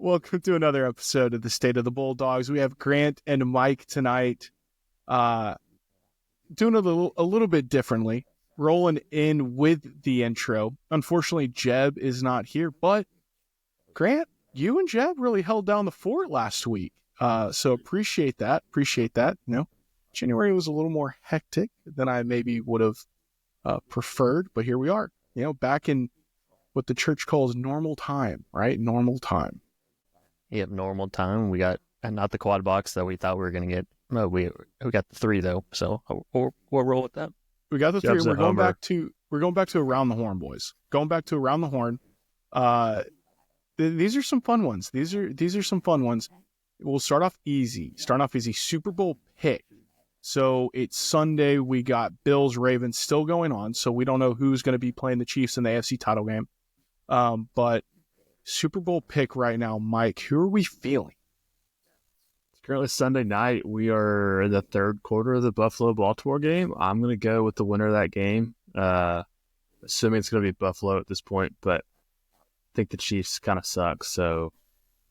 Welcome to another episode of the State of the Bulldogs. We have Grant and Mike tonight, doing a little bit differently, rolling in with the intro. Unfortunately, Jeb is not here, but Grant, you and Jeb really held down the fort last week. So appreciate that. January was a little more hectic than I maybe would have preferred, but here we are, back in what the church calls normal time, right? Normal time. Yep, normal time. We got, and not the quad box that we thought we were going to get. No, we got the 3 though, so we'll roll with that. We got the 3. We're going back to Around the Horn, boys. Going back to Around the Horn. These are some fun ones. These are some fun ones. We'll start off easy. Super Bowl pick. So it's Sunday. We got Bills Ravens still going on. So we don't know who's going to be playing the Chiefs in the AFC title game. But Super Bowl pick right now, Mike. Who are we feeling? It's currently Sunday night. We are in the third quarter of the Buffalo-Baltimore game. I'm going to go with the winner of that game, assuming it's going to be Buffalo at this point. But I think the Chiefs kind of suck, so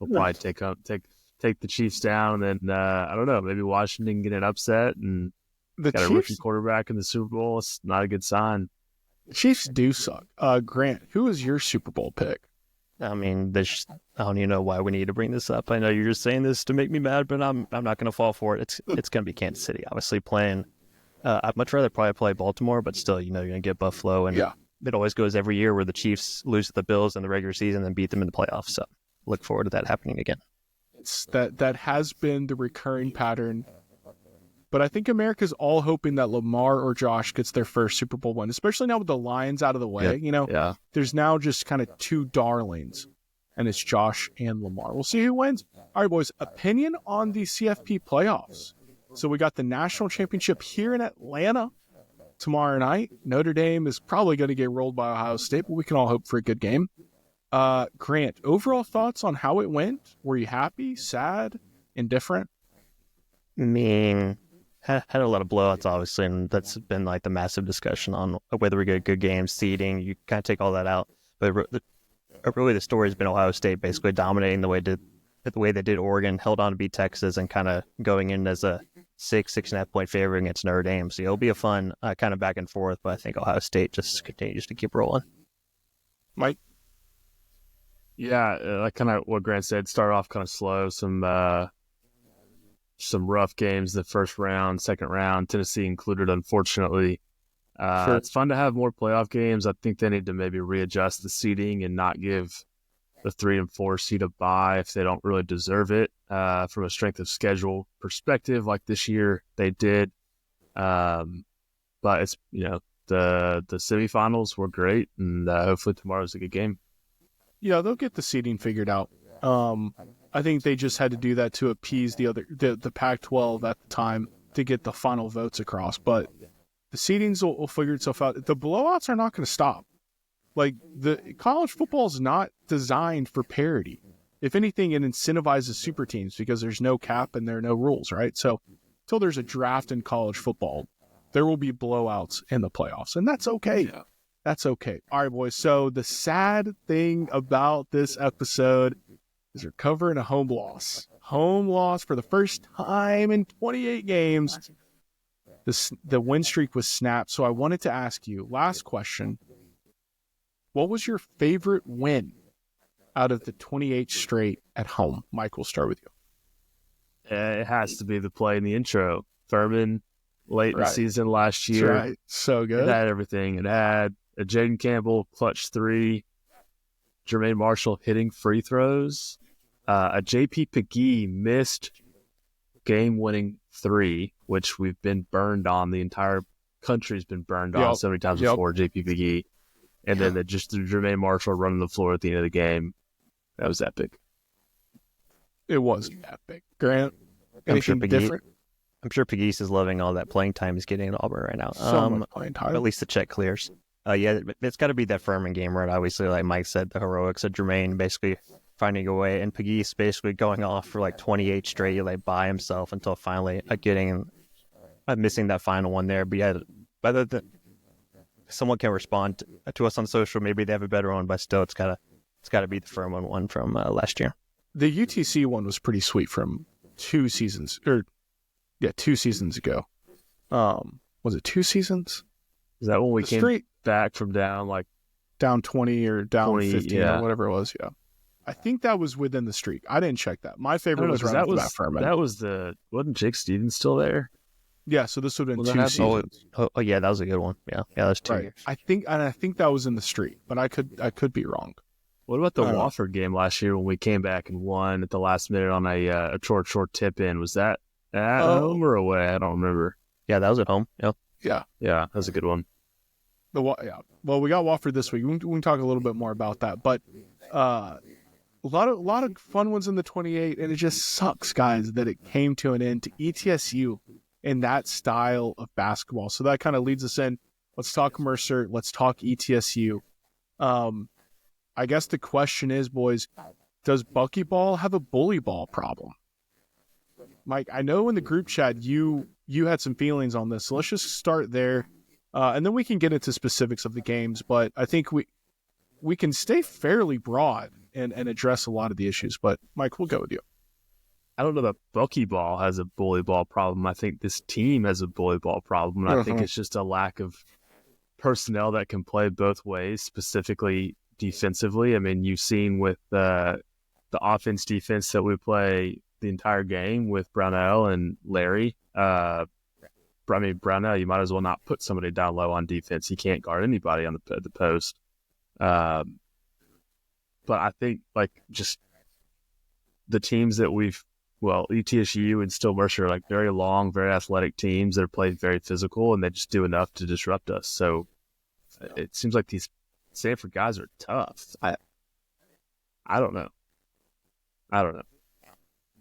we'll probably take the Chiefs down, and then I don't know, maybe Washington get an upset and got a rookie quarterback in the Super Bowl. It's not a good sign. The Chiefs do suck. Grant, who is your Super Bowl pick? I mean, I don't even know why we need to bring this up. I know you're just saying this to make me mad, but I'm not going to fall for it. It's going to be Kansas City, obviously playing. I'd much rather probably play Baltimore, but still, you're going to get Buffalo, and it always goes every year where the Chiefs lose to the Bills in the regular season and beat them in the playoffs. So look forward to that happening again. That has been the recurring pattern. But I think America's all hoping that Lamar or Josh gets their first Super Bowl win, especially now with the Lions out of the way. There's now just kind of 2 darlings, and it's Josh and Lamar. We'll see who wins. All right, boys, opinion on the CFP playoffs. So we got the national championship here in Atlanta tomorrow night. Notre Dame is probably going to get rolled by Ohio State, but we can all hope for a good game. Grant, overall thoughts on how it went? Were you happy, sad, indifferent? I mean, had a lot of blowouts, obviously, and that's been like the massive discussion on whether we get good games, seeding. You kind of take all that out, but really the story has been Ohio State basically dominating the way they did Oregon, held on to beat Texas, and kind of going in as a 6.5 point favorite against Notre Dame. So it'll be a fun kind of back and forth, but I think Ohio State just continues to keep rolling. Mike? Yeah, like kind of what Grant said, start off kind of slow, some rough games the first round, second round, Tennessee included, unfortunately. Sure. It's fun to have more playoff games. I think they need to maybe readjust the seeding and not give the 3 and 4 seed a bye if they don't really deserve it from a strength of schedule perspective, like this year they did. But it's, the semifinals were great, and hopefully tomorrow's a good game. Yeah, they'll get the seeding figured out. I think they just had to do that to appease the Pac-12 at the time to get the final votes across. But the seedings will figure itself out. The blowouts are not going to stop. Like, the college football is not designed for parity. If anything, it incentivizes super teams because there's no cap and there are no rules, right? So until there's a draft in college football, there will be blowouts in the playoffs, and that's okay. Yeah. That's okay. All right, boys. So the sad thing about this episode is we're covering a home loss. Home loss for the first time in 28 games. The win streak was snapped. So I wanted to ask you, last question, what was your favorite win out of the 28 straight at home? Mike, we'll start with you. It has to be the play in the intro. Furman, late in the season last year. That's right. So good. It had everything. It had a Jaden Campbell clutch 3, Jermaine Marshall hitting free throws, a JP Pegee missed game-winning 3, which we've been burned on. The entire country's been burned on so many times before, JP Pegee. And then just Jermaine Marshall running the floor at the end of the game. That was epic. It was epic. Grant, anything different? I'm sure Pegues is loving all that playing time he's getting in Auburn right now. So much playing time. At least the check clears. It's got to be that Furman game, right? Obviously, like Mike said, the heroics of Jermaine basically finding a way, and Pegues basically going off for like 28 straight, like by himself until finally missing that final one there. But yeah, whether someone can respond to us on social, maybe they have a better one, but still, it's got to be the Furman one from last year. the UTC one was pretty sweet from 2 seasons ago. Was it 2 seasons? Is that when we The came streak back from down like down 20 or down 20, 15 yeah. or whatever it was? Yeah, I think that was within the streak. I didn't check that. My I favorite don't know, was 'cause right that off the bat was Furman. that was wasn't Jake Stevens still there? Yeah, so this would have been Was that 2 happening? seasons. Oh, yeah, that was a good one. Yeah, that was 2 Right. years. I think that was in the streak, but I could be wrong. What about the I don't know. Wofford game last year when we came back and won at the last minute on a short tip in? Was that at home or away? I don't remember. Yeah, that was at home. Yep. Yeah. Yeah, that was a good one. Yeah. Well, we got Wofford this week. We can talk a little bit more about that, but a lot of fun ones in the 28, and it just sucks, guys, that it came to an end to ETSU in that style of basketball. So that kind of leads us in. Let's talk Mercer. Let's talk ETSU. I guess the question is, boys, does Buckyball have a bully ball problem? Mike, I know in the group chat you had some feelings on this, so let's just start there, and then we can get into specifics of the games. But I think we can stay fairly broad and address a lot of the issues. But Mike, we'll go with you. I don't know that Buckyball has a bully ball problem. I think this team has a bully ball problem, and I think it's just a lack of personnel that can play both ways, specifically defensively. I mean, you've seen with the offense defense that we play the entire game with Brownell and Larry. Brownell, you might as well not put somebody down low on defense. He can't guard anybody on the post. But I think like just the teams that ETSU and still Mercer are like very long, very athletic teams that are played very physical, and they just do enough to disrupt us. So it seems like these Samford guys are tough. I don't know.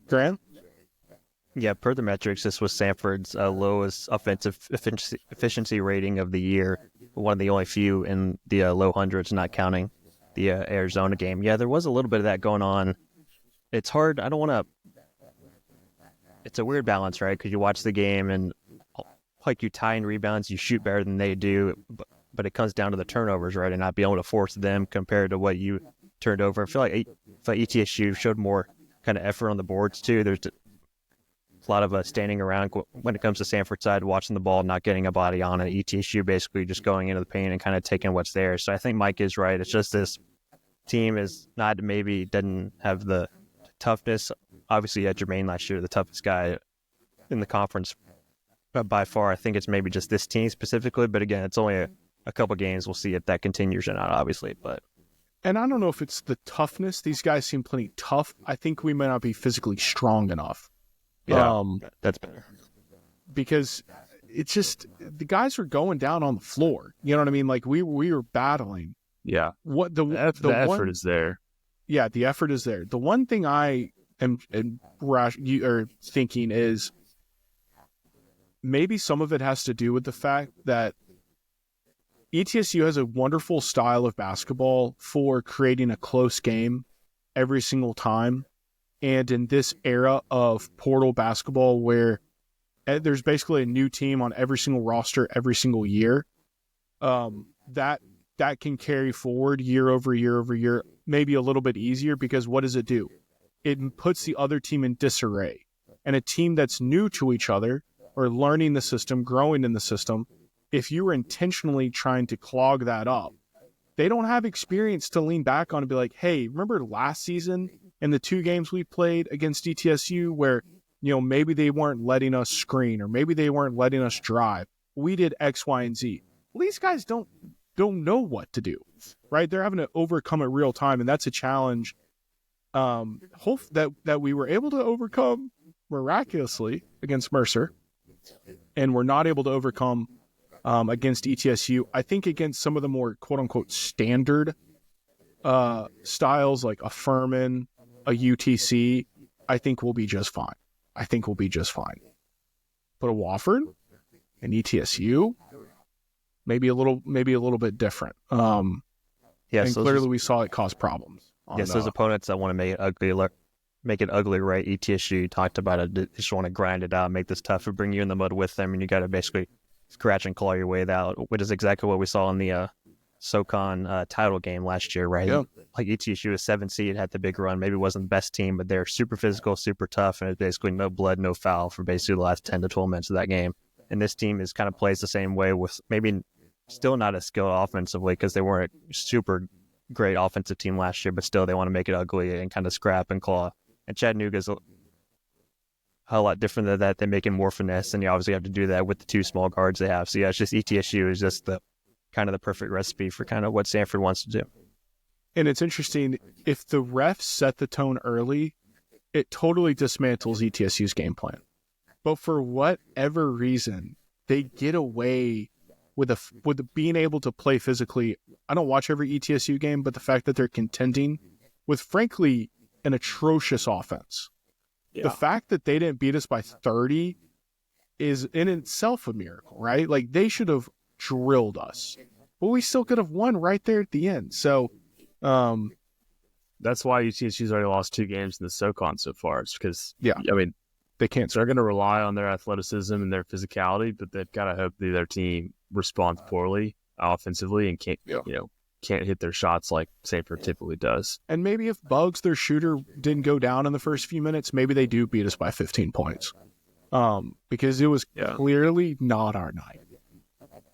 Grant? Yeah, per the metrics, this was Samford's lowest offensive efficiency rating of the year. One of the only few in the low hundreds, not counting the Arizona game. Yeah, there was a little bit of that going on. It's hard. I don't want to. It's a weird balance, right? Because you watch the game and like you tie in rebounds, you shoot better than they do, but it comes down to the turnovers, right? And not being able to force them compared to what you turned over. I feel like ETSU showed more kind of effort on the boards too. There's a lot of standing around when it comes to Samford side, watching the ball, not getting a body on it. ETSU basically just going into the paint and kind of taking what's there. So I think Mike is right. It's just this team is not maybe doesn't have the toughness. Obviously, you had Jermaine last year, the toughest guy in the conference by far. I think it's maybe just this team specifically, but again, it's only a couple games. We'll see if that continues or not, obviously. And I don't know if it's the toughness. These guys seem plenty tough. I think we may not be physically strong enough. Yeah, that's better. Because it's just the guys were going down on the floor. You know what I mean? Like we were battling. Yeah. What the effort is there. Yeah, the effort is there. The one thing I am thinking is maybe some of it has to do with the fact that ETSU has a wonderful style of basketball for creating a close game every single time. And in this era of portal basketball where there's basically a new team on every single roster every single year, that can carry forward year over year over year, maybe a little bit easier because what does it do? It puts the other team in disarray. And a team that's new to each other or learning the system, growing in the system, if you were intentionally trying to clog that up, they don't have experience to lean back on and be like, hey, remember last season in the 2 games we played against ETSU where, maybe they weren't letting us screen or maybe they weren't letting us drive. We did X, Y, and Z. Well, these guys don't know what to do, right? They're having to overcome it real time, and that's a challenge that we were able to overcome miraculously against Mercer, and we're not able to overcome against ETSU. I think against some of the more quote-unquote standard styles like a Furman, a UTC, I think we'll be just fine. But a Wofford, an ETSU, maybe a little bit different. And so clearly we saw it cause problems. Yes, those opponents that want to make it ugly, right? ETSU talked about it. They just want to grind it out, make this tough, and bring you in the mud with them, and you got to basically scratch and claw your way out, which is exactly what we saw in the SoCon title game last year, right? Yeah. Like ETSU was 7 seed, had the big run. Maybe wasn't the best team, but they're super physical, super tough, and it's basically no blood, no foul for basically the last 10 to 12 minutes of that game. And this team is kind of plays the same way with maybe still not as skilled offensively because they weren't a super great offensive team last year, but still they want to make it ugly and kind of scrap and claw. And Chattanooga's a lot different than that. They're making more finesse, and you obviously have to do that with the 2 small guards they have. So yeah, it's just ETSU is just the kind of the perfect recipe for kind of what Samford wants to do. And it's interesting, if the refs set the tone early, it totally dismantles ETSU's game plan. But for whatever reason, they get away with being able to play physically. I don't watch every ETSU game, but the fact that they're contending with, frankly, an atrocious offense. Yeah. The fact that they didn't beat us by 30 is in itself a miracle, right? Like, they should have drilled us, but we still could have won right there at the end. So that's why UTSU's already lost 2 games in the SoCon so far. It's because, I mean, they can't. They're going to rely on their athleticism and their physicality, but they've got to hope that their team responds poorly offensively and can't hit their shots like Samford typically does. And maybe if Bugs, their shooter, didn't go down in the first few minutes, maybe they do beat us by 15 points. Because it was clearly not our night.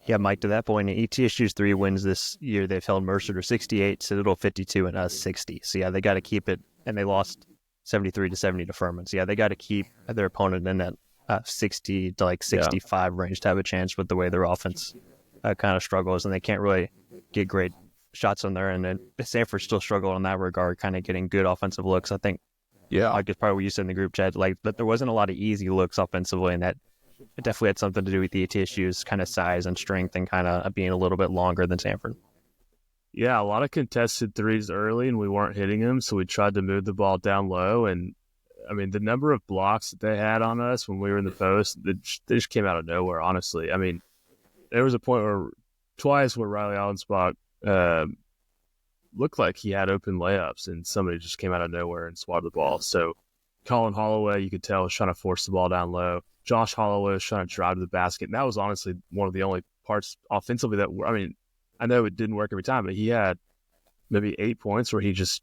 Yeah, Mike, to that point, ETSU's 3 wins this year. They've held Mercer to 68, Citadel 52, and us 60. So yeah, they got to keep it, and they lost 73-70 to Furman. So yeah, they got to keep their opponent in that 60 to like 65 range to have a chance with the way their offense kind of struggles, and they can't really get great shots on there. And then Samford still struggled in that regard, kind of getting good offensive looks. I think, like it's probably what you said in the group chat, like that there wasn't a lot of easy looks offensively, and that it definitely had something to do with the ETSU's kind of size and strength and kind of being a little bit longer than Samford. Yeah, a lot of contested threes early, and we weren't hitting them, so we tried to move the ball down low. And, I mean, the number of blocks that they had on us when we were in the post, they just came out of nowhere, honestly. I mean, there was a point where twice where Riley Allenspach looked like he had open layups, and somebody just came out of nowhere and swatted the ball. So Colin Holloway, you could tell, was trying to force the ball down low. Josh Holloway was trying to drive to the basket, and that was honestly one of the only parts offensively that – I mean, I know it didn't work every time, but he had maybe 8 points where he just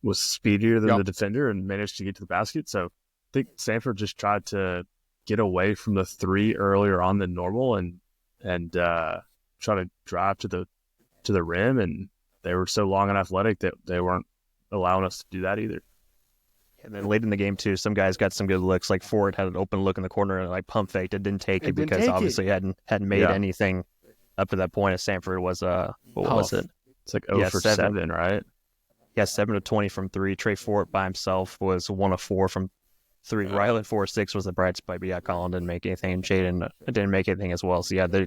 was speedier than the defender and managed to get to the basket. So I think Samford just tried to get away from the 3 earlier on than normal and try to drive to the rim, and they were so long and athletic that they weren't allowing us to do that either. And then late in the game, too, some guys got some good looks. Like Ford had an open look in the corner and like pump faked it, didn't take it because obviously hadn't made anything up to that point. As Samford was what was it? It's like 0 for 7, right? Yeah, 7 of 20 from 3. Trey Fort by himself was 1 of 4 from 3. Riley 4 of 6 was the bright spot, but yeah, Colin didn't make anything, and Jaden didn't make anything as well. So yeah, they're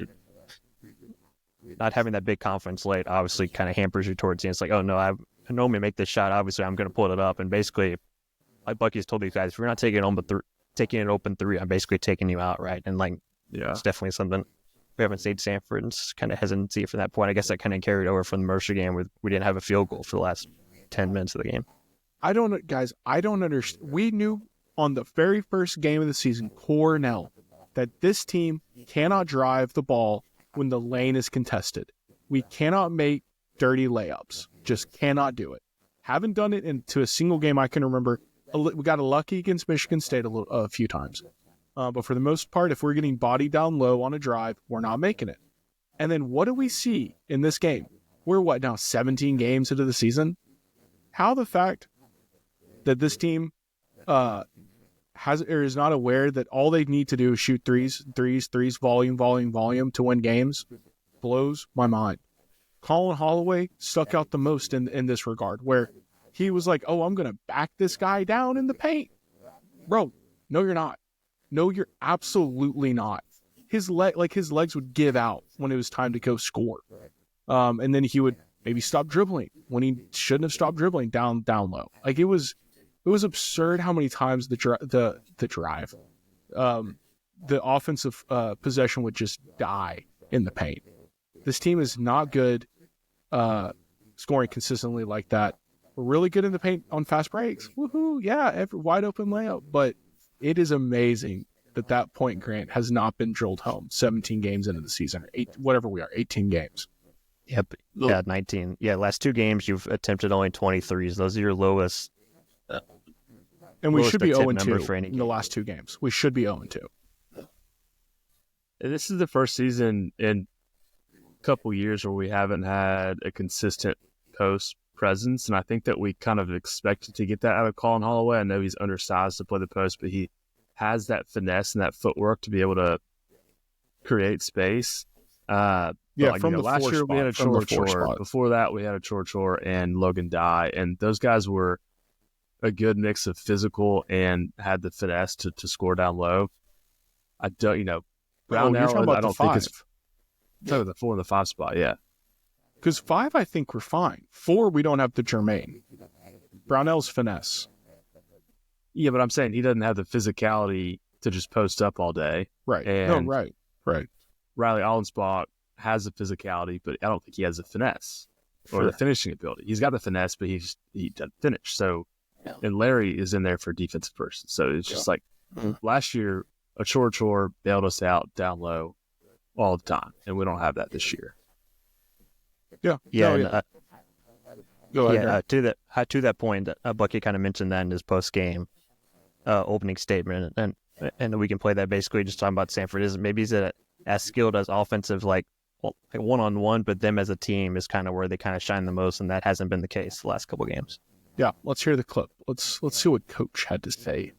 not having that big confidence late obviously kind of hampers you towards the end. It's like, oh no, I normally make this shot. Obviously, I'm going to pull it up, and basically, like Bucky's told these guys, if we're not taking an open 3, I'm basically taking you out, right? And like, it's definitely something we haven't seen Samford, and it's kind of hesitancy from that point. I guess that kind of carried over from the Mercer game where we didn't have a field goal for the last 10 minutes of the game. I don't understand. We knew on the very first game of the season, Cornell, that this team cannot drive the ball when the lane is contested. We cannot make dirty layups. Just cannot do it. Haven't done it into a single game I can remember. We got lucky against Michigan State a few times. But for the most part, if we're getting bodied down low on a drive, we're not making it. And then what do we see in this game? We're now 17 games into the season? How the fact that this team is not aware that all they need to do is shoot threes, volume to win games blows my mind. Colin Holloway stuck out the most in this regard, where he was like, oh, I'm going to back this guy down in the paint. Bro, no, you're not. No, you're absolutely not. His legs would give out when it was time to go score. And then he would maybe stop dribbling when he shouldn't have stopped dribbling down low. Like it was absurd how many times the offensive possession would just die in the paint. This team is not good scoring consistently like that. We're really good in the paint on fast breaks. Woohoo! Yeah, every wide open layup. But it is amazing that point grant has not been drilled home 17 games into the season, 18 games. Yep. Yeah, 19. Yeah, last 2 games you've attempted only 23s. Those are your lowest. And we lowest should be attempt 0-2 number for any in the game. last 2 games. We should be 0-2. This is the first season in a couple years where we haven't had a consistent post presence, and I think that we kind of expected to get that out of Colin Holloway. I know he's undersized to play the post, but he has that finesse and that footwork to be able to create space. From the last 4 year spot, we had a from the 4 Chor. spot. Before that, we had a Chor and Logan Dye, and those guys were a good mix of physical and had the finesse to score down low. I don't, Brownell, you're talking about I don't the 5. think it's the 4 and the 5 spot, yeah. Because 5, I think we're fine. 4, we don't have the Jermaine. Brownell's finesse. Yeah, but I'm saying he doesn't have the physicality to just post up all day. Right. And right. Riley Allensbach has the physicality, but I don't think he has the finesse or the finishing ability. He's got the finesse, but he doesn't finish. So, and Larry is in there for a defensive person. So it's just like last year, a Chor bailed us out down low all the time, and we don't have that this year. Yeah. Go ahead. To that point, Bucky kind of mentioned that in his post game opening statement, and we can play that basically just talking about Samford. He's as skilled as offensive, like 1-on-1, but them as a team is kind of where they kind of shine the most, and that hasn't been the case the last couple of games. Yeah, let's hear the clip. Let's see what Coach had to say.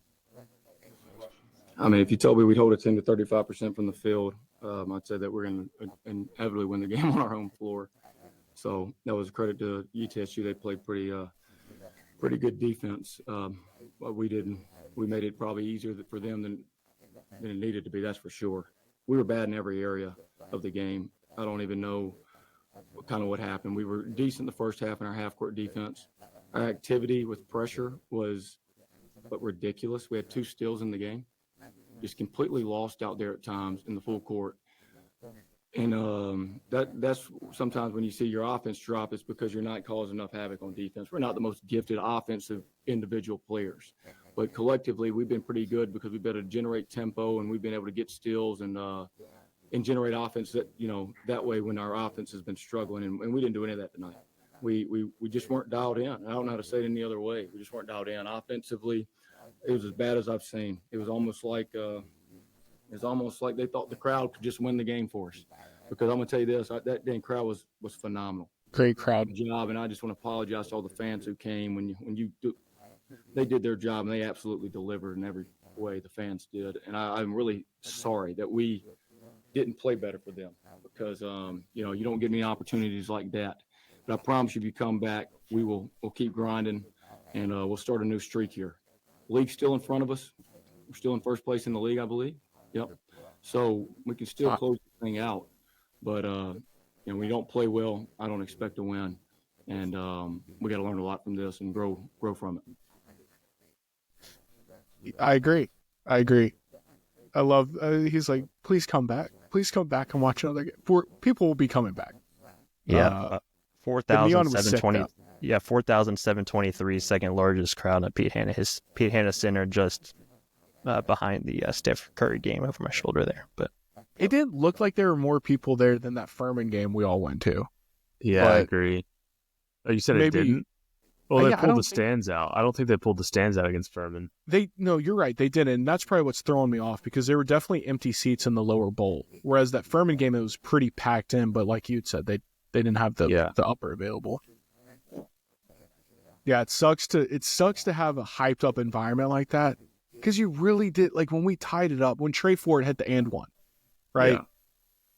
I mean, if you told me we'd hold a team to 35% from the field, I'd say that we're going to inevitably win the game on our home floor. So that was a credit to ETSU. They played pretty good defense, but we didn't. We made it probably easier for them than it needed to be. That's for sure. We were bad in every area of the game. I don't even know what happened. We were decent in the first half in our half-court defense. Our activity with pressure was ridiculous. We had 2 steals in the game, just completely lost out there at times in the full court. And that's sometimes when you see your offense drop, it's because you're not causing enough havoc on defense. We're not the most gifted offensive individual players, but collectively we've been pretty good because we've been able to generate tempo and we've been able to get steals and generate offense that way when our offense has been struggling. And we didn't do any of that tonight. We just weren't dialed in. I don't know how to say it any other way. We just weren't dialed in. Offensively, it was as bad as I've seen. It was almost like they thought the crowd could just win the game for us. Because I'm gonna tell you this, that dang crowd was phenomenal. Great crowd. Job, and I just want to apologize to all the fans who came they did their job and they absolutely delivered in every way the fans did. And I'm really sorry that we didn't play better for them because you don't get any opportunities like that. But I promise you, if you come back, we'll keep grinding and we'll start a new streak here. League's still in front of us. We're still in first place in the league, I believe. Yep. So we can still close the thing out. But, when you don't play well, I don't expect to win. And we got to learn a lot from this and grow from it. I agree. I love he's like, please come back and watch another game. People will be coming back. Yeah. 4,720. Yeah, 4,723, second largest crowd at Pete Hanna Center, just behind the Steph Curry game over my shoulder there. But it didn't look like there were more people there than that Furman game we all went to. Yeah, I agree. Oh, you said it didn't? Well, they pulled the stands out. I don't think they pulled the stands out against Furman. No, you're right. They didn't. And that's probably what's throwing me off because there were definitely empty seats in the lower bowl. Whereas that Furman game, it was pretty packed in. But like you'd said, they didn't have the upper available. Yeah, it sucks to have a hyped up environment like that because you really did. Like when we tied it up, when Trey Ford hit the and one, right?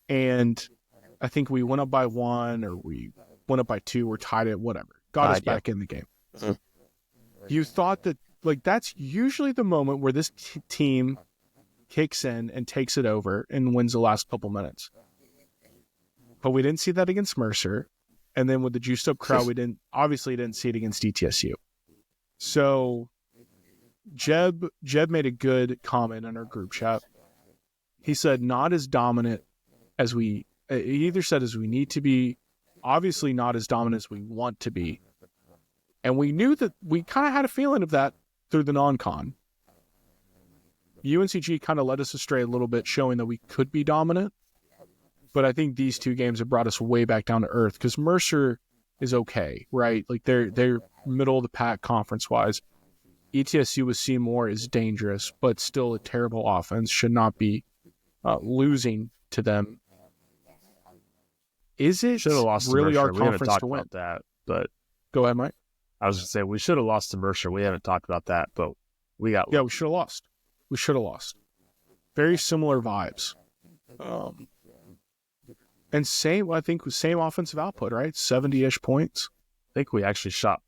Yeah. And I think we went up by 1 or we went up by 2 or tied it, whatever. Got us back in the game. Mm-hmm. You thought that that's usually the moment where this team kicks in and takes it over and wins the last couple minutes. But we didn't see that against Mercer. And then with the juiced up crowd, we didn't see it against ETSU. So Jeb made a good comment in our group chat. He said, not as dominant as he either said as we need to be, obviously not as dominant as we want to be. And we knew that we kind of had a feeling of that through the non-con. UNCG kind of led us astray a little bit, showing that we could be dominant. But I think these two games have brought us way back down to earth because Mercer is okay, right? Like they're middle of the pack conference wise. ETSU with Seymour is dangerous, but still a terrible offense. Should not be losing to them. Is it Should have lost really to Mercer. our We haven't conference talked to win? about that, but Go ahead, Mike. I was going to say we should have lost to Mercer. We haven't talked about that, but we got Yeah, we should have lost. We should have lost. Very similar vibes. And same offensive output, right? 70-ish points. I think we actually shot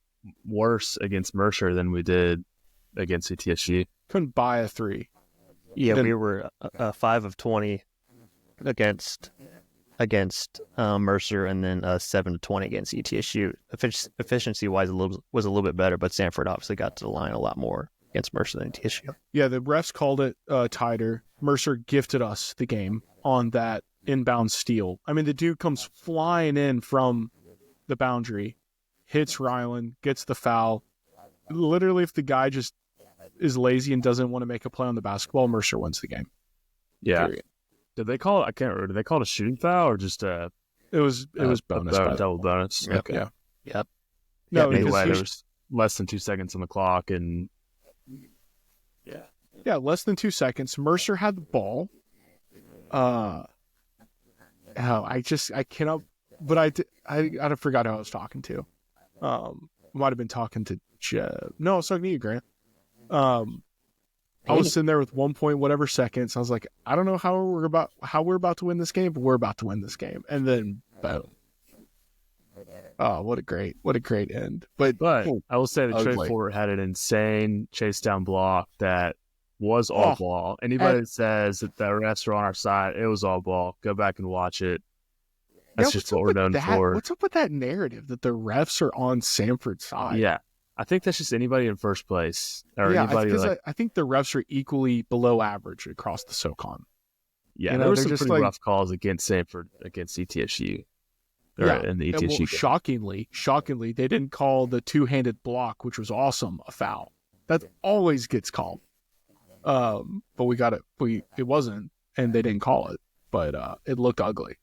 worse against Mercer than we did against ETSU. Couldn't buy a 3. Yeah, Then- we were 5 of 20 against Mercer, and then 7 of 20 against ETSU. Efficiency wise, was a little bit better, but Samford obviously got to the line a lot more against Mercer than ETSU. Yeah, the refs called it tighter. Mercer gifted us the game on that inbound steal. I mean, the dude comes flying in from the boundary, hits Ryland, gets the foul. Literally, if the guy just is lazy and doesn't want to make a play on the basketball, Mercer wins the game. Yeah. Period. Did they call it? I can't remember. Did they call it a shooting foul or just It was bonus. a double bonus? Yep. Okay. Yeah. Yep. No, Yeah, because Anyway, here's- there was less than 2 seconds on the clock, and yeah, less than 2 seconds. Mercer had the ball. I cannot. But I forgot who I was talking to. Might have been talking to Jeb. No, I was talking to you, Grant. I was sitting there with 1 point whatever seconds. I was like, I don't know how we're about to win this game, but we're about to win this game. And then boom. Oh, what a great end. But I will say that Trey ugly. Ford had an insane chase down block that was all ball. Anybody that says that the refs are on our side, it was all ball. Go back and watch it. That's yeah, just what we're known for. What's up with that narrative that the refs are on Samford's side? Yeah. I think that's just anybody in first place or anybody like. I think the refs are equally below average across the SoCon. Yeah, you know, there were they're some just pretty like- rough calls against Samford against ETSU. Or Yeah, in the And, ETSU well, game. shockingly, they didn't call the two-handed block, which was awesome, a foul. That always gets called. But it wasn't, and they didn't call it. But it looked ugly.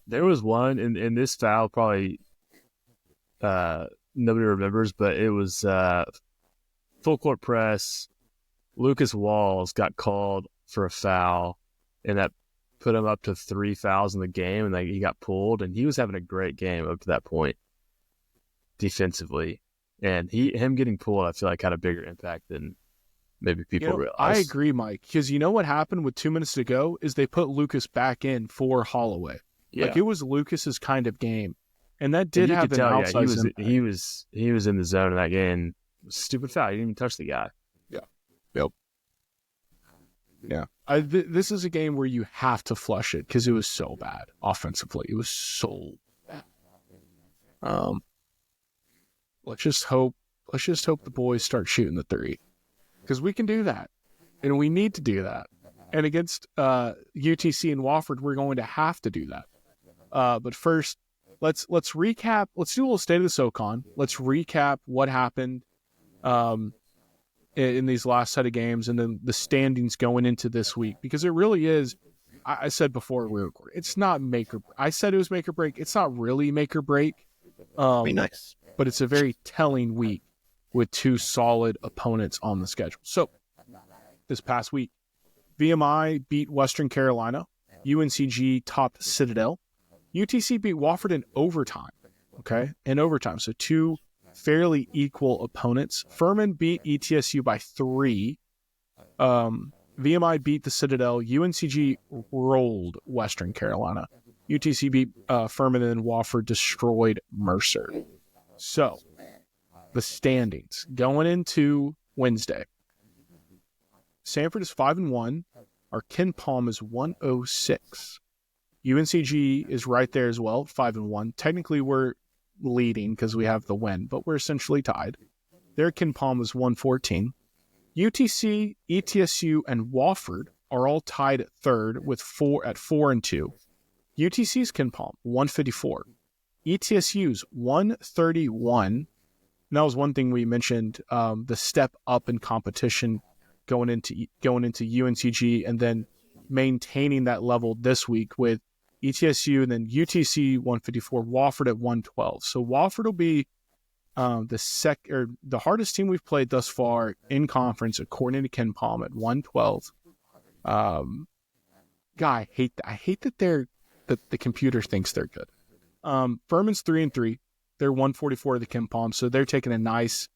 There was one in this foul, probably nobody remembers, but it was full court press. Lucas Walls got called for a foul, and that put him up to 3 fouls in the game, and he got pulled, and he was having a great game up to that point defensively. And him getting pulled, I feel like, had a bigger impact than maybe people realize. I agree, Mike, because you know what happened with 2 minutes to go is they put Lucas back in for Holloway. Yeah. Like it was Lucas's kind of game, and that did And you have could an tell, outsized impact. he was in the zone in that game. Stupid foul. He didn't even touch the guy. Yeah. This is a game where you have to flush it because it was so bad offensively. It was so bad. Let's just hope the boys start shooting the 3 because we can do that, and we need to do that. And against UTC and Wofford, we're going to have to do that. But first, let's recap. Let's do a little state of the SoCon. Let's recap what happened in these last set of games, and then the standings going into this week, because it really is. I said before we recorded, it's not make or. I said it was make or break. It's not really make or break. Be nice. But it's a very telling week with 2 solid opponents on the schedule. So this past week, VMI beat Western Carolina. UNCG topped Citadel. UTC beat Wofford in overtime. Okay, in overtime. So 2 fairly equal opponents. Furman beat ETSU by 3. VMI beat the Citadel. UNCG rolled Western Carolina. UTC beat Furman, and then Wofford destroyed Mercer. So, the standings going into Wednesday. Samford is 5-1. Our Ken Palm is 106. UNCG is right there as well, 5-1. Technically, we're leading because we have the win, but we're essentially tied. Their Ken Palm is 114. UTC, ETSU, and Wofford are all tied at third with 4 and 2. UTC's Ken Palm 154. ETSU's 131. And that was one thing we mentioned, the step up in competition going into UNCG, and then maintaining that level this week with ETSU, and then UTC 154, Wofford at 112. So Wofford will be the hardest team we've played thus far in conference, according to Ken Palm, at 112. I hate that the computer thinks they're good. Furman's 3-3. They're 144 to the Ken Palm, so they're taking a nice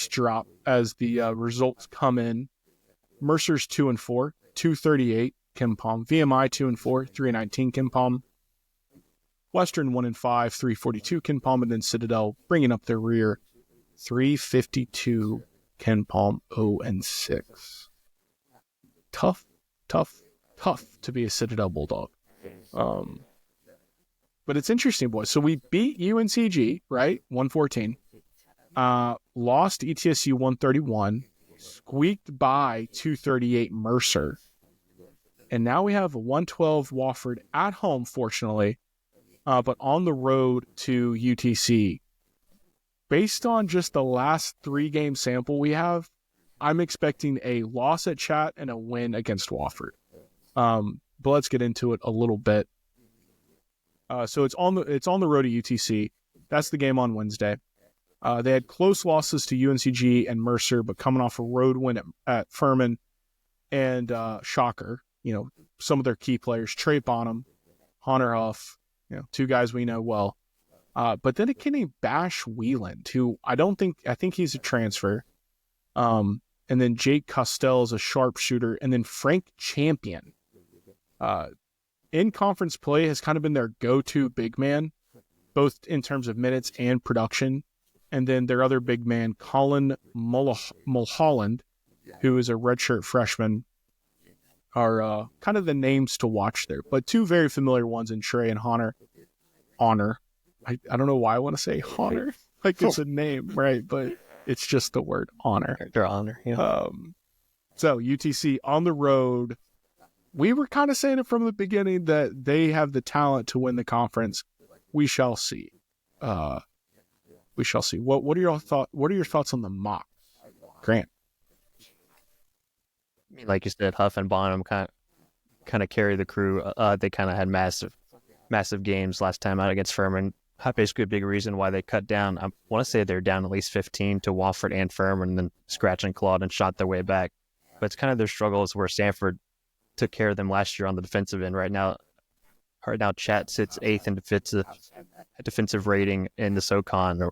drop as the results come in. Mercer's 2-4, 238 Ken Palm. VMI 2-4, 319 Ken Palm. Western 1-5, 342 Ken Palm, and then Citadel bringing up their rear, 352 Ken Palm, 0-6. Tough to be a Citadel Bulldog. But it's interesting, boys. So we beat UNCG, right? 114. Lost ETSU 131. Squeaked by 238 Mercer. And now we have a 112 Wofford at home, fortunately, but on the road to UTC. Based on just the last 3-game sample we have, I'm expecting a loss at Chat and a win against Wofford. But let's get into it a little bit. So it's on the road to UTC. That's the game on Wednesday. They had close losses to UNCG and Mercer, but coming off a road win at Furman and shocker, some of their key players, Trey Bonham, Hunter Huff, two guys we know well. But then a kid named Bash Wieland, who I think he's a transfer. And then Jake Costell is a sharpshooter, and then Frank Champion. In conference play has kind of been their go-to big man, both in terms of minutes and production. And then their other big man, Colin Mulholland, who is a redshirt freshman, are kind of the names to watch there. But two very familiar ones in Trey and Honor. I don't know why I want to say Honor. Like it's a name, right? But it's just the word honor. Their honor, yeah. So UTC on the road. We were kind of saying it from the beginning that they have the talent to win the conference. We shall see. We shall see. What are your thoughts on the mock, Grant? I mean, like you said, Huff and Bonham kind of carry the crew. They kind of had massive games last time out against Furman. Basically, a big reason why they cut down. I want to say they're down at least 15 to Wofford and Furman, and then scratched and clawed and shot their way back. But it's kind of their struggles where Samford took care of them last year on the defensive end. Right now, Chat sits 8th in defensive rating in the SoCon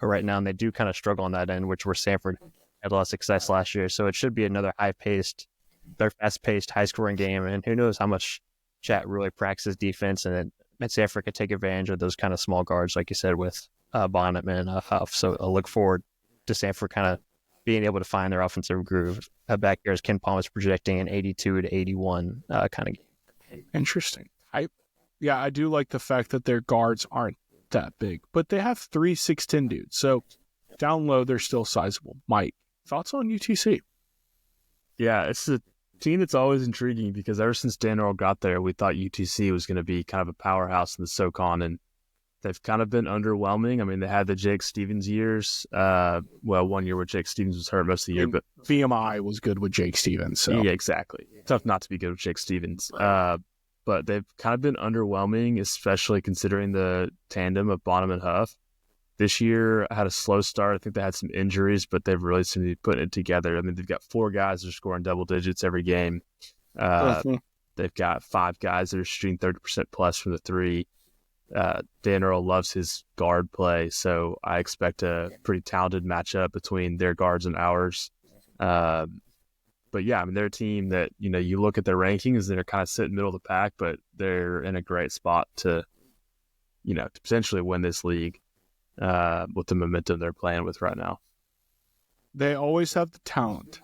right now, and they do kind of struggle on that end, which where Samford had a lot of success last year. So it should be another fast-paced, high-scoring game, and who knows how much Chat really practices defense, and Samford could take advantage of those kind of small guards, like you said, with Bonham and Huff. So I'll look forward to Samford kind of being able to find their offensive groove. Back here, as Ken Palm is projecting an 82 to 81 kind of game. Interesting. I do like the fact that their guards aren't that big, but they have 3 6'10" dudes. So down low, they're still sizable. Mike, thoughts on UTC? Yeah, it's a team that's always intriguing because ever since Dan Earl got there, we thought UTC was going to be kind of a powerhouse in the SoCon, and they've kind of been underwhelming. I mean, they had the Jake Stevens years. 1 year where Jake Stevens was hurt most of the year, but VMI was good with Jake Stevens. So yeah, exactly. Tough not to be good with Jake Stevens. But they've kind of been underwhelming, especially considering the tandem of Bonham and Huff. This year had a slow start. I think they had some injuries, but they've really seemed to be putting it together. I mean, they've got 4 guys that are scoring double digits every game. They've got 5 guys that are shooting 30% plus from the 3. Dan Earl loves his guard play, so I expect a pretty talented matchup between their guards and ours. But yeah, I mean, they're a team that, you look at their rankings, they're kind of sitting middle of the pack, but they're in a great spot to potentially win this league with the momentum they're playing with right now. They always have the talent.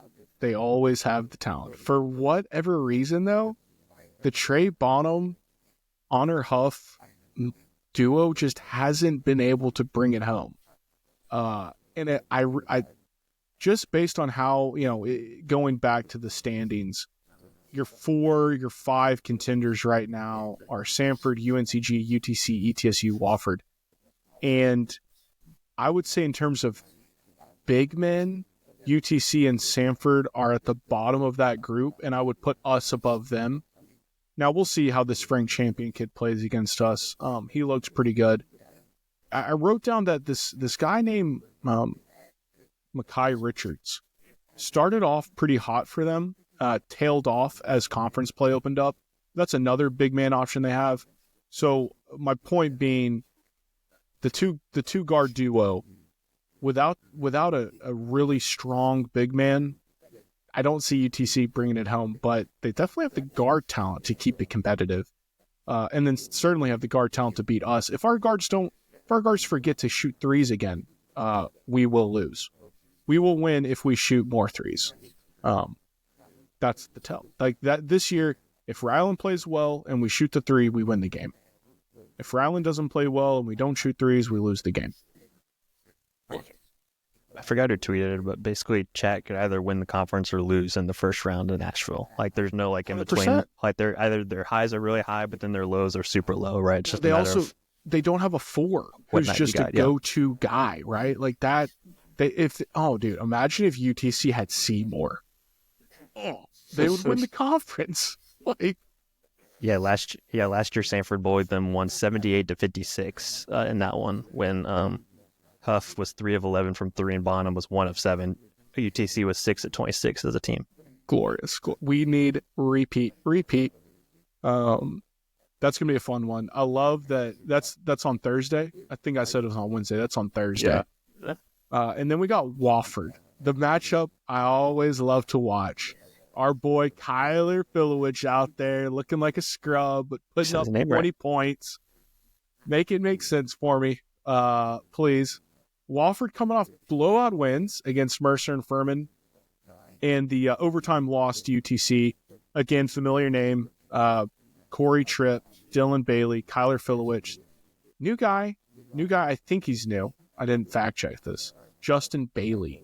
For whatever reason, though, the Trey Bonham, Honor Huff duo just hasn't been able to bring it home. And I just based on how, going back to the standings, your 5 contenders right now are Samford, UNCG, UTC, ETSU, Wofford. And I would say in terms of big men, UTC and Samford are at the bottom of that group, and I would put us above them. Now we'll see how the spring champion kid plays against us. He looks pretty good. I wrote down that this guy named Mekhi Richards started off pretty hot for them, tailed off as conference play opened up. That's another big man option they have. So my point being, the two guard duo, without a really strong big man, I don't see UTC bringing it home, but they definitely have the guard talent to keep it competitive, and then certainly have the guard talent to beat us. If our guards forget to shoot threes again, we will lose. We will win if we shoot more threes. That's the tell. Like that this year, if Ryland plays well and we shoot the three, we win the game. If Ryland doesn't play well and we don't shoot threes, we lose the game. I forgot who tweeted it, but basically Chat could either win the conference or lose in the first round in Nashville. Like there's no like in between. 100%. Like they're either their highs are really high, but then their lows are super low, right? It's just a matter of they don't have a four what who's night just you a got, yeah. go-to dude, right? Like that. Dude, imagine if UTC had Seymour. They would win the conference. Like, last year Samford bullied them 178-56 in that one when Huff was 3 of 11 from 3 and Bonham was 1 of 7. UTC was 6 of 26 as a team. glorious. We need repeat. That's gonna be a fun one. I love that. That's on Thursday. I think I said it was on Wednesday. That's on Thursday. Yeah. And then we got Wofford, the matchup I always love to watch. Our boy Kyler Filowich out there looking like a scrub, but putting up 20 points. Make it make sense for me, please. Wofford coming off blowout wins against Mercer and Furman, and the overtime loss to UTC. Again, familiar name. Corey Tripp, Dylan Bailey, Kyler Filowich. New guy. I think he's new. I didn't fact check this. Justin Bailey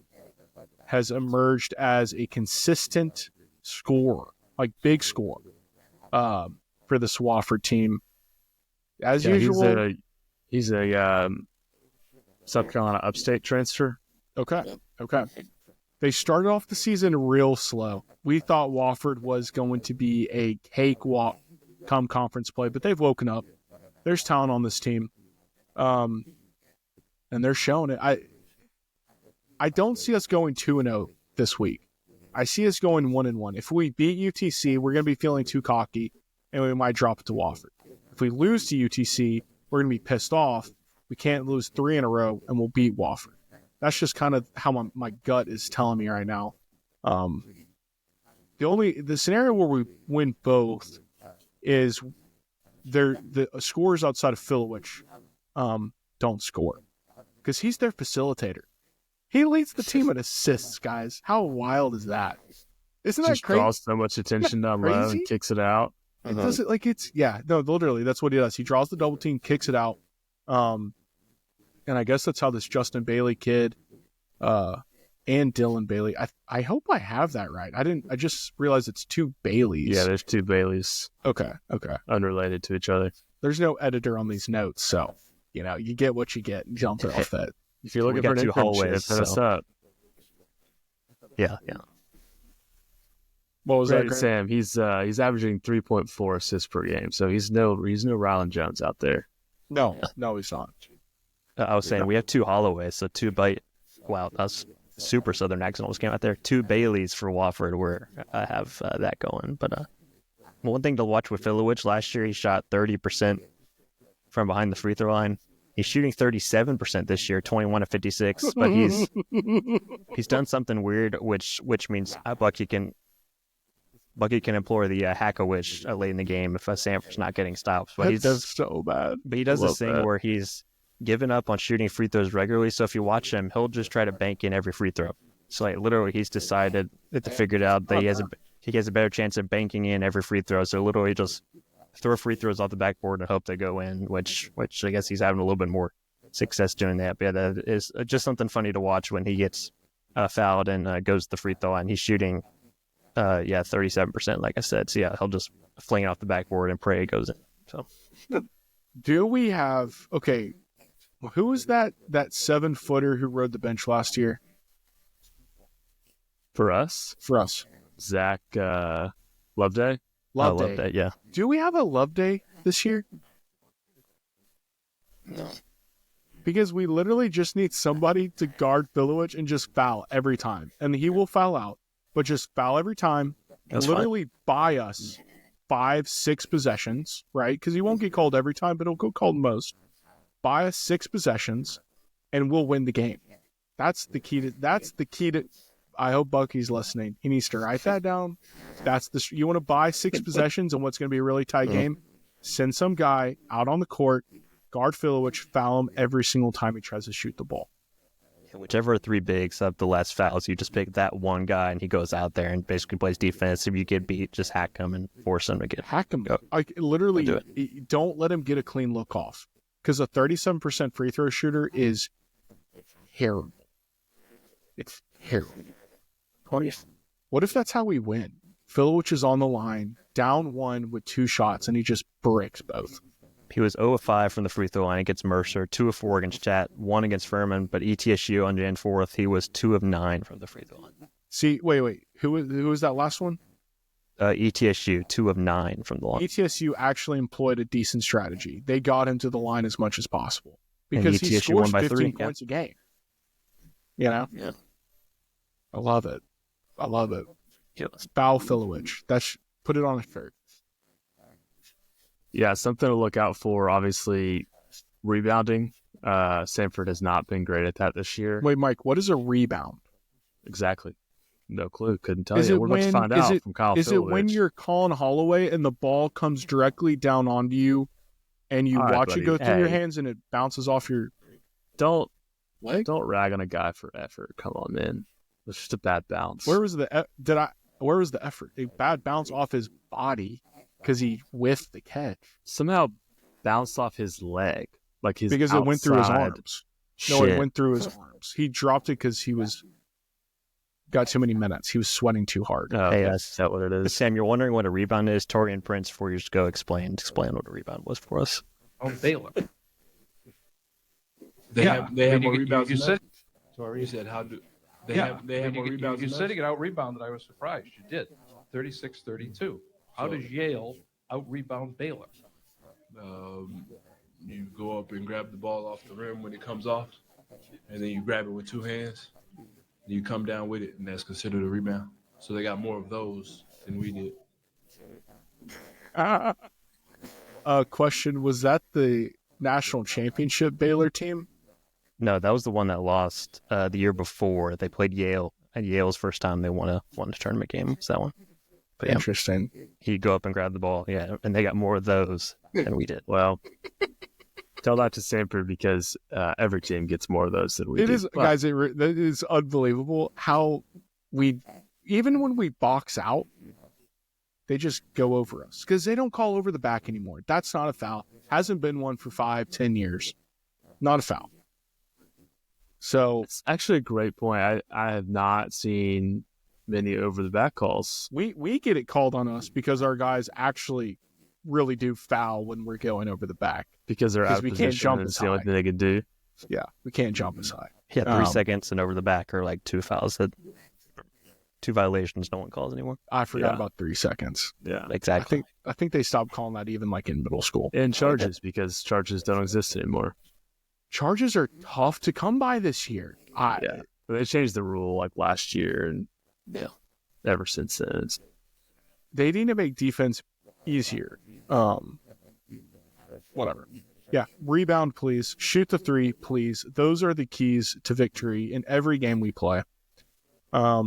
has emerged as a consistent scorer, like big scorer, for the Wofford team. As usual, he's a South Carolina upstate transfer. Okay. They started off the season real slow. We thought Wofford was going to be a cakewalk come conference play, but they've woken up. There's talent on this team, and they're showing it. I don't see us going 2-0 this week. I see us going 1-1. If we beat UTC, we're going to be feeling too cocky, and we might drop it to Wofford. If we lose to UTC, we're going to be pissed off. We can't lose 3 in a row, and we'll beat Wofford. That's just kind of how my gut is telling me right now. The scenario where we win both is the scores outside of Filowich don't score because he's their facilitator. He leads the team in assists, guys. How wild is that? Isn't that just crazy? Draws so much attention down low and kicks it out. It does it like it's literally that's what he does. He draws the double team, kicks it out. And I guess that's how this Justin Bailey kid and Dylan Bailey. I hope I have that right. I just realized it's 2 Baileys. Yeah, there's 2 Baileys. Okay. Unrelated to each other. There's no editor on these notes, so you get what you get and jump off that. If you're looking for an 2 hallways, hit us up. Yeah. What was that, Sam? He's averaging 3.4 assists per game, so he's no Ryland Jones out there. No, he's not. I was saying we have 2 Holloways, so 2 wow, that's super Southern accent almost came out there. 2 Baileys for Wofford where I have that going. But one thing to watch with Filowich, last year he shot 30% from behind the free throw line. He's shooting 37% this year, 21 of 56. But he's done something weird, which means Bucky can employ the hack-a-wish late in the game if Samford's not getting stops. But That's so bad. But he does this thing where he's given up on shooting free throws regularly. So if you watch him, he'll just try to bank in every free throw. So like literally, he's decided to figure it out that he has a better chance of banking in every free throw. So literally, just throw free throws off the backboard and hope they go in. Which I guess he's having a little bit more success doing that. But yeah, that is just something funny to watch when he gets fouled and goes to the free throw line. He's shooting 37%, like I said. So yeah, he'll just fling it off the backboard and pray it goes in. So do we have who was that 7-footer who rode the bench last year? For us, For us. Zach Loveday. Love Love Day. that. Yeah. Do we have a Love Day this year? No. Because we literally just need somebody to guard Filowich and just foul every time. And he will foul out, but just foul every time. That's literally buy us 5-6 possessions, right? Because he won't get called every time, but he'll get called most. Buy us 6 possessions, and we'll win the game. That's the key to. I hope Bucky's listening. He needs to write that down. You want to buy 6 possessions and what's going to be a really tight game? Send some guy out on the court, guard Filowich, foul him every single time he tries to shoot the ball. Whichever 3 bigs have the less fouls, you just pick that one guy and he goes out there and basically plays defense. If you get beat, just hack him and force him to get hack him. Go. Literally, don't let him get a clean look off, because a 37% free throw shooter is terrible. It's terrible. What if that's how we win? Filowich is on the line, down 1 with 2 shots, and he just bricks both. He was 0 of 5 from the free throw line against Mercer, 2 of 4 against Chat, 1 against Furman, but ETSU on Jan 4th, he was 2 of 9 from the free throw line. See, wait. Who was that last one? ETSU, 2 of 9 from the line. ETSU actually employed a decent strategy. They got him to the line as much as possible because he ETSU scores won by 15 3, points a game. You know? Yeah. I love it. Yeah. Foul Filowich. Put it on a shirt. Yeah, something to look out for. Obviously, rebounding. Samford has not been great at that this year. Wait, Mike, what is a rebound? Exactly. No clue. Couldn't tell you. We're about to find out from Kyle Filowich. Is it when you're calling Holloway and the ball comes directly down onto you and you watch it go through your hands and it bounces off your leg? Don't rag on a guy for effort. Come on, man. It's just a bad bounce. Where was the effort? A bad bounce off his body because he whiffed the catch. Somehow bounced off his leg, like his because outside. It went through his arms. Shit. No, it went through his arms. He dropped it because he got too many minutes. He was sweating too hard. Oh, Hey, is that what it is? Sam, you're wondering what a rebound is? Torian Prince, 4 years ago, explain what a rebound was for us. Oh, Baylor. They have more rebounds. You said, You said how do they have more rebounds? You said he got out rebounded. I was surprised. You did 36-32. How does Yale out rebound Baylor? You go up and grab the ball off the rim when it comes off, and then you grab it with 2 hands. And you come down with it, and that's considered a rebound. So they got more of those than we did. Question, was that the national championship Baylor team? No, that was the one that lost the year before. They played Yale, and Yale's first time they won a tournament game was that one. But yeah, Interesting. he'd go up and grab the ball, and they got more of those than we did. Well, tell that to Samford because every team gets more of those than we It do. is, guys. It is unbelievable how even when we box out, they just go over us because they don't call over the back anymore. That's not a foul. Hasn't been one for 5-10 years. Not a foul. So It's actually a great point. I have not seen many over the back calls. we get it called on us because our guys actually really do foul when we're going over the back. Because they're out of we position. can't jump and as it's the only high. thing they can do. Yeah, we can't jump as high. Yeah, 3 seconds and over the back are like 2 fouls, 2 violations no one calls anymore. I forgot Yeah. about 3 seconds. Yeah. Exactly. I think they stopped calling that even like in middle school. And charges because charges don't exist anymore. Charges are tough to come by this year. Yeah. But they changed the rule like last year and ever since then. They need to make defense easier. Whatever. Yeah, rebound, please. Shoot the 3, please. Those are the keys to victory in every game we play. Yeah,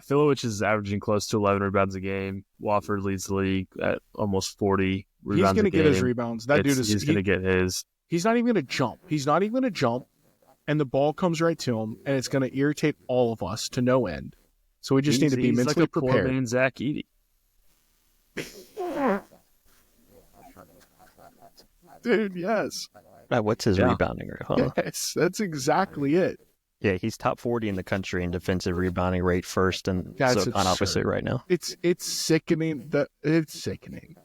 Filowich is averaging close to 11 rebounds a game. Wofford leads the league at almost 40 rebounds He's going to a get his game. rebounds. That dude is. He's going to get his. He's not even going to jump. He's not even going to jump, and the ball comes right to him, and it's going to irritate all of us to no end. So we just need to be He's mentally like a poor prepared. man Zach Edey. Dude, yes. What's his Yeah. rebounding rate? Huh? Yes, that's exactly it. Yeah, he's top 40 in the country in defensive rebounding rate, first and That's SoCon opposite absurd. right now. It's sickening. It's sickening.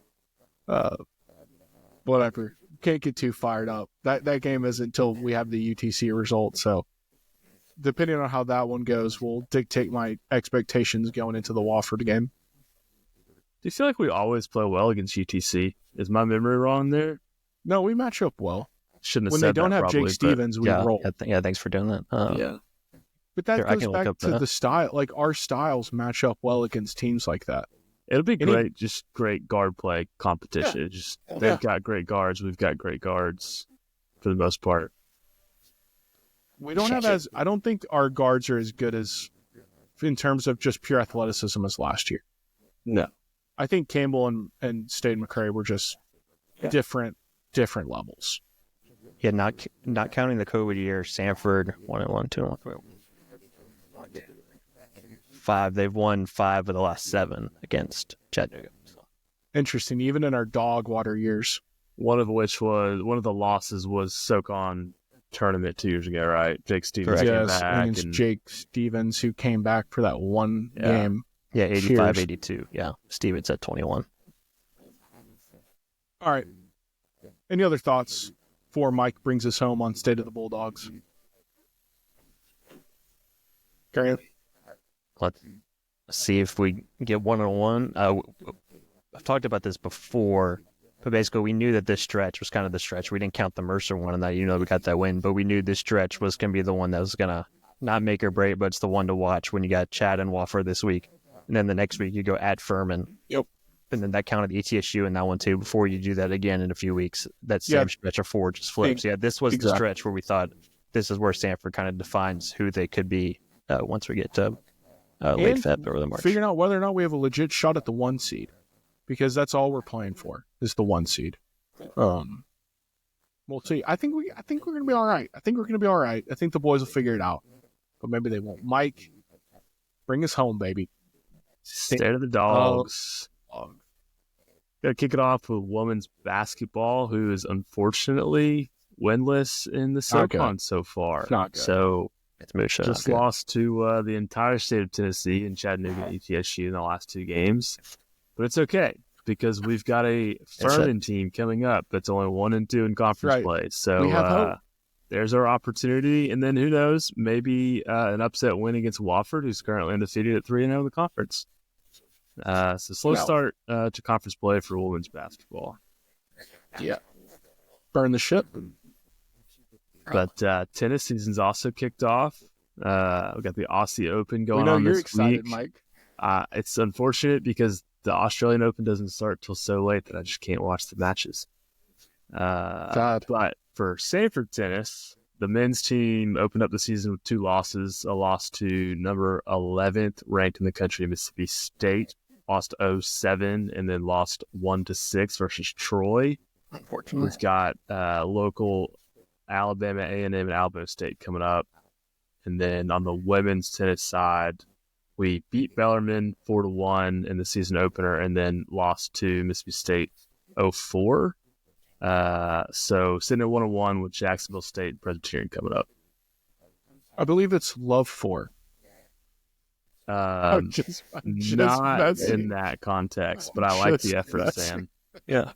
Whatever. Can't get too fired up. That game is until we have the UTC result. So depending on how that one goes, will dictate my expectations going into the Wofford game. you feel like we always play well against UTC? Is my memory wrong there? No, we match up well. Shouldn't have When said they don't that have probably, Jake Stevens, we roll. Yeah, thanks for doing that. yeah. But that Here, I goes can look back up to that. the style. Like, our styles match up well against teams like that. It'll be Any- great, just great guard play competition. Just they've got great guards, we've got great guards for the most part. We don't have I don't think our guards are as good as, in terms of just pure athleticism, as last year. No. I think Campbell and Stade McCray were just different levels. Yeah, not counting the COVID year, Samford 1-1, 2-1, 5. They've won 5 of the last 7 against Chattanooga. Interesting, even in our dog water years. One of the losses was SoCon tournament 2 years ago, right? Jake Stevens came Yes, back. against And Jake Stevens, who came back for that one game. Yeah, Cheers. 85-82. Yeah, Stevens at 21. All right. Any other thoughts before Mike brings us home on State of the Bulldogs? Carry on. Let's see if we get 1-on-1. I've talked about this before, but basically we knew that this stretch was kind of the stretch. We didn't count the Mercer one and that, we got that win, but we knew this stretch was going to be the one that was going to not make or break, but it's the one to watch when you got Chad and Wofford this week. And then the next week you go at Furman. Yep. And then that counted ETSU in that one too, before you do that again in a few weeks. That same stretch of 4 just flips. Yeah, this was the stretch where we thought this is where Samford kind of defines who they could be once we get to late Feb or the March. Figuring out whether or not we have a legit shot at the 1 seed, because that's all we're playing for is the 1 seed. We'll see. I think we're gonna be all right. I think the boys will figure it out, but maybe they won't. Mike, bring us home, baby. State of the Dogs. Got to kick it off with women's basketball, who is unfortunately winless in the SoCon so far. Not good. So It's Musha. just lost to the entire state of Tennessee and Chattanooga and ETSU in the last 2 games. But it's okay, because we've got a Furman team coming up that's only 1-2 in conference play. So we have hope. There's our opportunity. And then who knows, maybe an upset win against Wofford, who's currently undefeated at 3-0 in the conference. So slow start to conference play for women's basketball. Yeah. Burn the ship. But tennis season's also kicked off. We got the Aussie Open going We know on you're this excited, week. Mike. It's unfortunate because the Australian Open doesn't start till so late that I just can't watch the matches. God. But for Samford tennis, the men's team opened up the season with 2 losses. A loss to number 11th ranked in the country, Mississippi State, lost 0-7, and then lost 1-6 versus Troy. Unfortunately. We've got local Alabama A&M and Alabama State coming up. And then on the women's tennis side, we beat Bellarmine 4-1 in the season opener and then lost to Mississippi State 0-4. So sitting at 1-1 with Jacksonville State and Presbyterian coming up. I believe it's Love 4. Not messing. in that context, but I like the effort, messing. Sam. Yeah.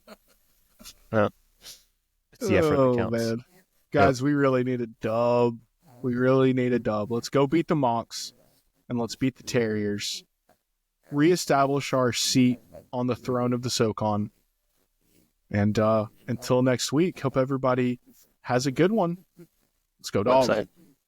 It's the effort that counts. Man. Guys, we really need a dub. Let's go beat the Monks, and let's beat the Terriers. Reestablish our seat on the throne of the SoCon. And until next week, hope everybody has a good one. Let's go Dogs. Website.